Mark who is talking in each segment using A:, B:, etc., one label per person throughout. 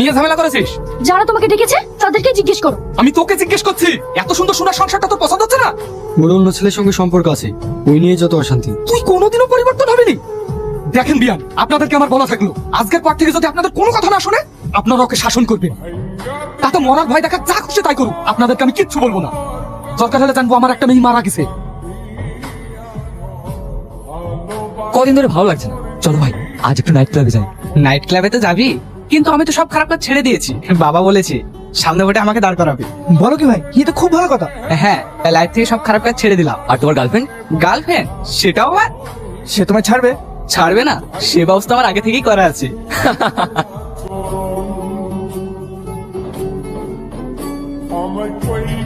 A: নিয়ে ঝামেলা করেছিস?
B: যারা তোমাকে ডেকেছে তাদেরকে জিজ্ঞেস করো।
A: আমি তোকে জিজ্ঞেস করছি, এত সুন্দর সোনার সংসারটা তোর পছন্দ হচ্ছে না?
C: ওর অন্য ছেলের সঙ্গে সম্পর্ক আছে, ওই নিয়ে যত অশান্তি।
A: তুই কোনোদিনও পরিবর্তন হবি নি। দেখেন বিয়ান, আপনাদেরকে আমার বলা থাকলো, আজকের পর থেকে যদি আপনাদের কোনো কথা না শুনে আপনারা ওকে শাসন করবেন। তাতে মরার ভয় দেখা যা খুশি তাই করুন, আপনাদেরকে আমি কিচ্ছু বলবো না। দরকার হলে জানবো আমার একটা মেয়ে মারা গেছে।
D: কদিন ধরে ভালো লাগছে না, চলো ভাই আজ একটু নাইট ক্লাবে যাই।
E: নাইট ক্লাবে তো যাবি, কিন্তু আমি তো সব খারাপ কাজ ছেড়ে দিয়েছি। বাবা বলেছে সামনে ভোটে আমাকে দাঁড় করাবে।
F: বলো কি ভাই, কি তো খুব ভালো কথা।
E: হ্যাঁ, লাইফ থেকে সব খারাপ কাজ ছেড়ে দিলাম।
D: আর তোমার গার্লফ্রেন্ড?
E: গার্লফ্রেন্ড সেটাও আবার
F: সে তোমায় ছাড়বে?
E: ছাড়বে না, সে ব্যবস্থা আমার আগে থেকেই করা আছে।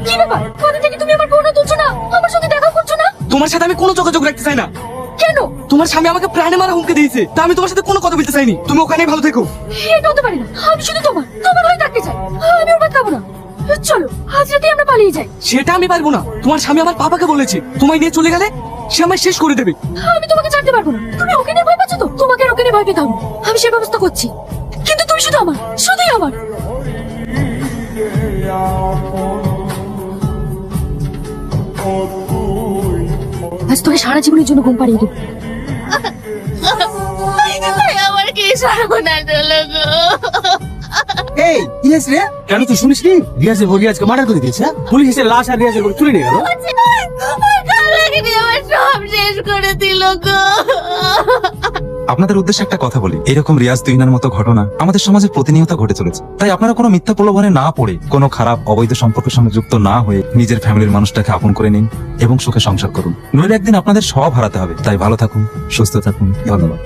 B: কি ব্যাপার, কদিন থেকে তুমি আমার ফোনও তুলছো না, আমার সঙ্গে দেখা করছো না
E: তোমার সাথে আমি কোনো যোগাযোগ রাখতে চাই না।
B: কেন?
E: তোমার স্বামী আমাকে প্রাণে মারা হুমকি দিয়েছে, তা আমি তোমার সাথে কোনো কথা বলতে চাইনি। তুমি ওখানেই ভালো থেকো।
B: এটা হতে পারে না, আমি শুধু তোমার হয়ে থাকতে চাই। আমি ওর বাদ খাবো না। চলো আজ রাতে আমরা পালিয়ে যাই।
E: সেটা আমি পারবো না, তোমার স্বামী আমার পাপাকে বলেছে তোমায় নিয়ে চলে গেলে সে আমায় শেষ করে দেবে।
B: আমি তোমাকে ছাড়তে পারবো না। তুমি ওকে নিয়ে ভয় পাচ্ছ তো, তোমাকে আর ওকে নিয়ে ভয় পেতে হবে। আমি সে ব্যবস্থা করছি, কিন্তু তুমি শুধু আমার, শুধুই আমার। আজ তোকে সারা জীবনের জন্য ঘুম পাড়িয়ে দেবো।
G: আমার কি সর্বনাশ হলো গো।
F: এই ইয়েস রে, কেন তুই শুনিস নি? রিয়াজের বউ রিয়াজকে মার্ডার করে দিয়েছে। পুলিশ এসে লাশ আর রিয়াজের বউ তুলে নিয়ে গেল।
G: কালাগিনি আমার সব শেষ করে দিল গো।
H: আপনাদের উদ্দেশ্যে একটা কথা বলি, এরকম রিয়াজ তুহিনার মতো ঘটনা আমাদের সমাজে প্রতিনিয়ত ঘটে চলেছে। তাই আপনারা কোনো মিথ্যা প্রলোভনে না পড়ে, কোনো খারাপ অবৈধ সম্পর্কের সঙ্গে যুক্ত না হয়ে নিজের ফ্যামিলির মানুষটাকে আপন করে নিন এবং সুখে সংসার করুন। নইলে একদিন আপনাদের সব হারাতে হবে। তাই ভালো থাকুন, সুস্থ থাকুন। ধন্যবাদ।